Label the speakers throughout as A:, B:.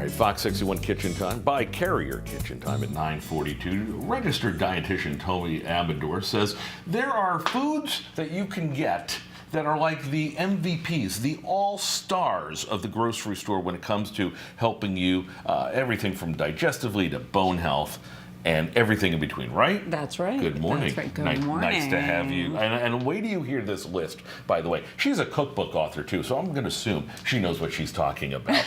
A: All right, Fox 61 Kitchen Time by Carrier Kitchen Time at 9:42. Registered dietitian Toby Amidor says there are foods that you can get that are like the MVPs, the all-stars of the grocery store when it comes to helping you everything from digestively to bone health and everything in between, right?
B: That's right.
A: Good morning.
B: That's right. Good morning.
A: Nice to have you. And wait till you hear this list, by the way. She's a cookbook author, too, so I'm going to assume she knows what she's talking about.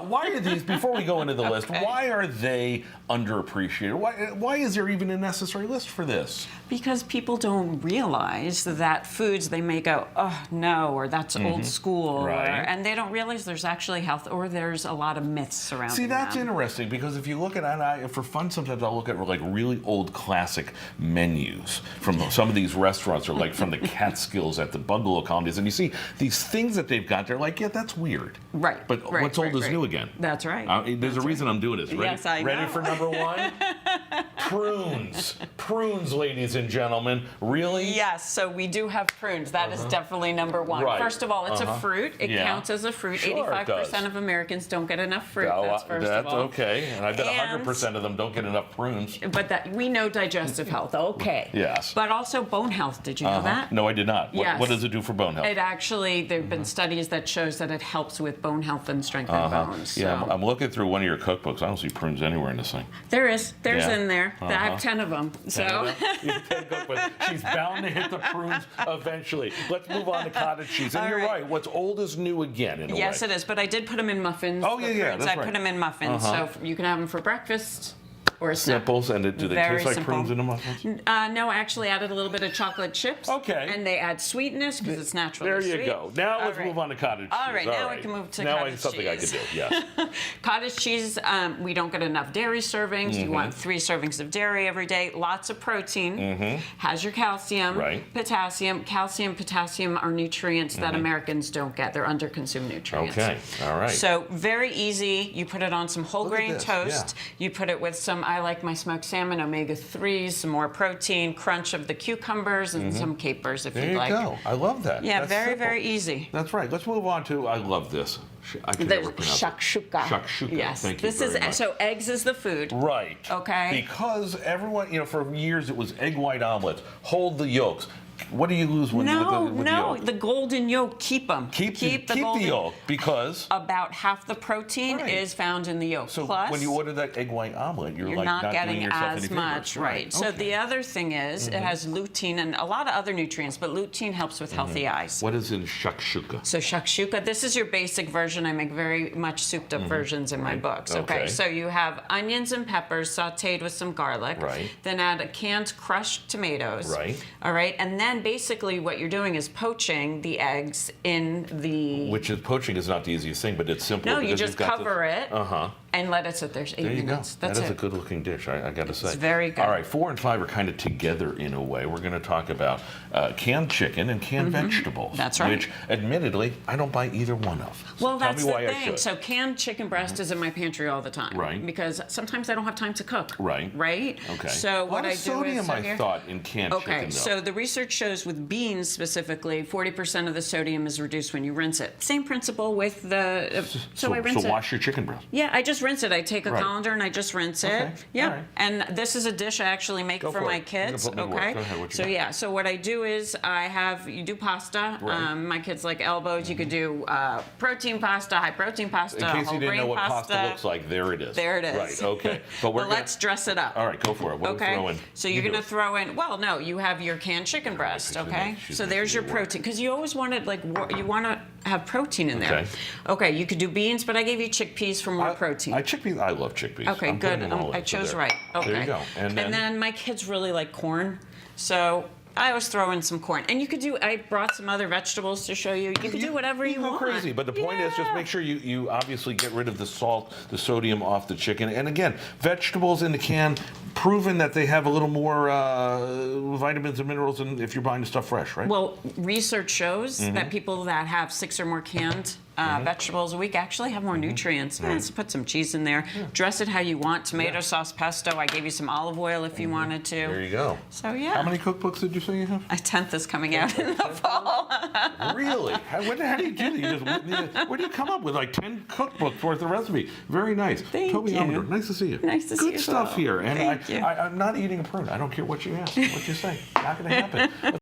A: Why are these, before we go into the list, why are they underappreciated? Why is there even a necessary list for this?
B: Because people don't realize that foods they may go, oh, no, or that's old school,
A: Right.
B: and they don't realize there's actually health, or there's a lot of myths surrounding
A: See, that's
B: them.
A: interesting, because if you look at, for fun, sometimes I'll look at like really old classic menus from some of these restaurants, or like from the Catskills at the bungalow colonies, and you see these things that they've got. They're like, yeah, that's weird.
B: Right.
A: But
B: right,
A: what's old
B: right,
A: is
B: right.
A: new again.
B: That's right.
A: There's a reason I'm doing this. Ready?
B: Yes, I know.
A: Ready for number one? Prunes. Prunes, ladies and gentlemen. Really?
B: Yes, so we do have prunes. That is definitely number one.
A: Right.
B: First of all, it's a fruit. It
A: Yeah.
B: counts as a fruit.
A: Sure, it
B: 85%
A: does.
B: of Americans don't get enough fruit.
A: Oh,
B: That's first of all.
A: okay. And I bet
B: And-
A: 100% of them don't get enough prunes.
B: But that we know digestive health. Okay.
A: Yes.
B: But also bone health. Did you know that?
A: No, I did not.
B: Yes.
A: What does it do for bone health?
B: It actually, there have been studies that shows that it helps with bone health and strengthening bones.
A: Yeah,
B: So.
A: I'm looking through one of your cookbooks. I don't see prunes anywhere in this thing.
B: There's
A: Yeah.
B: in there. I have 10 of them. So.
A: She's bound to hit the prunes eventually. Let's move on to cottage cheese. And
B: All
A: you're
B: right.
A: right. What's old is new again, in a way.
B: Yes, it is. But I did put them in muffins.
A: Oh,
B: the
A: yeah,
B: prunes.
A: that's
B: I
A: right.
B: put them in muffins. So you can have them for breakfast or a snack.
A: Simples, and do they
B: Very
A: taste like
B: simple.
A: prunes in the muffins?
B: No, I actually added a little bit of chocolate chips.
A: Okay.
B: And they add sweetness because it's naturally
A: There
B: sweet.
A: you go. Now
B: All
A: let's
B: right.
A: move on to cottage cheese.
B: All right, now we can move to
A: now
B: cottage
A: it's something
B: cheese.
A: I can do, yes.
B: Cottage cheese, we don't get enough dairy servings. You want 3 servings of dairy every day. Lots of protein. Has your calcium,
A: Right.
B: potassium. Calcium, potassium are nutrients that Americans don't get. They're under-consumed nutrients.
A: Okay, all right.
B: So very easy. You put it on some whole
A: Look at
B: grain
A: this,
B: toast. You put it with some, I like my smoked salmon, omega-3s, some more protein, crunch of the cucumbers, and some capers if
A: There
B: you'd
A: you
B: like.
A: go. I love that.
B: Yeah,
A: That's
B: very,
A: simple.
B: very easy.
A: That's right. Let's move on to, I love this. I can
B: The
A: never pronounce it.
B: shakshuka.
A: Shakshuka.
B: Yes.
A: Thank you
B: This
A: very
B: is
A: much.
B: so eggs is the food.
A: Right.
B: Okay.
A: Because everyone, for years it was egg white omelets. Hold the yolks. What do you lose when with the yolk?
B: The golden yolk, keep them.
A: Keep the
B: golden
A: yolk, because
B: About half the protein
A: Right.
B: is found in the yolk.
A: so
B: Plus,
A: when you order that egg white omelet, you're like
B: not
A: doing
B: getting
A: yourself any
B: as
A: favors.
B: much, right? So
A: Okay.
B: the other thing is it has lutein and a lot of other nutrients, but lutein helps with healthy eyes.
A: What is in shakshuka?
B: So shakshuka, this is your basic version. I make very much souped up versions in my books.
A: Okay.
B: So you have onions and peppers sautéed with some garlic.
A: Right.
B: Then add canned crushed tomatoes.
A: Right.
B: All right. And then basically what you're doing is poaching the eggs in the.
A: Which is poaching is not the easiest thing, but it's simple.
B: No, you
A: because
B: just
A: you've got
B: cover it and let it sit there 8
A: There you go.
B: minutes. That's
A: that is
B: it.
A: a good looking dish, I got to say.
B: It's very good.
A: All right, 4 and 5 are kind of together in a way. We're going to talk about canned chicken and canned vegetables.
B: That's right.
A: Which, admittedly, I don't buy either one of. So
B: Well,
A: tell
B: that's
A: me
B: the
A: why I
B: thing.
A: should.
B: So canned chicken breast is in my pantry all the time.
A: Right.
B: Because sometimes I don't have time to cook.
A: Right.
B: Right?
A: Okay.
B: So what I do
A: sodium,
B: is...
A: I thought, in canned chicken,
B: Okay,
A: though.
B: so the research shows with beans specifically, 40% of the sodium is reduced when you rinse it. Same principle with the... So I rinse it.
A: So wash your chicken breast.
B: Yeah, I just rinse it. I take a
A: Right.
B: colander and I just rinse it.
A: Okay,
B: Yeah.
A: all right.
B: And this is a dish I actually make
A: Go
B: for
A: for
B: my
A: it. You're gonna
B: kids.
A: put me to work.
B: Okay.
A: Go ahead, what you
B: So
A: got?
B: yeah, so what I do is you do pasta.
A: Right.
B: My kids like elbows. You could do protein pasta, high protein pasta,
A: In case
B: whole
A: you didn't
B: grain
A: know what
B: pasta.
A: pasta looks like, there it is.
B: There it is.
A: Right, okay. But we're
B: But let's dress it up.
A: All right, go for it. What are we
B: Okay.
A: throwing?
B: So you're
A: You do
B: going to
A: it.
B: throw in, well, no, you have your canned chicken breast,
A: she's
B: okay?
A: making- she's
B: So there's your
A: making me work.
B: protein, because you always wanted, you want to have protein in there.
A: Okay.
B: Okay, you could do beans, but I gave you chickpeas for more protein.
A: I love chickpeas.
B: Okay,
A: I'm
B: good.
A: putting them all
B: I
A: in, so
B: chose
A: there.
B: right. Okay.
A: There you go. And then
B: my kids really like corn, so I always throw in some corn. And you could I brought some other vegetables to show you. You could do whatever you
A: go
B: want.
A: crazy, but the point is just
B: Yeah.
A: make sure you obviously get rid of the salt, the sodium off the chicken. And again, vegetables in the can, proven that they have a little more vitamins and minerals than if you're buying the stuff fresh, right?
B: Well, research shows that people that have 6 or more canned vegetables a week actually have more nutrients. Let's put some cheese in there. Dress it how you want. Tomato sauce, pesto. I gave you some olive oil if you wanted to.
A: There you go.
B: So yeah.
A: How many cookbooks did you say you have?
B: A 10th is coming out in the fall.
A: Really? How do you do that? Where do you come up with like 10 cookbooks worth of recipe? Very nice.
B: Thank
A: Toby
B: you.
A: Amidor, nice to see you.
B: Nice to see you.
A: Good stuff here. And
B: Thank you.
A: I'm not eating a prune. I don't care what you ask, what you say. Not going to happen.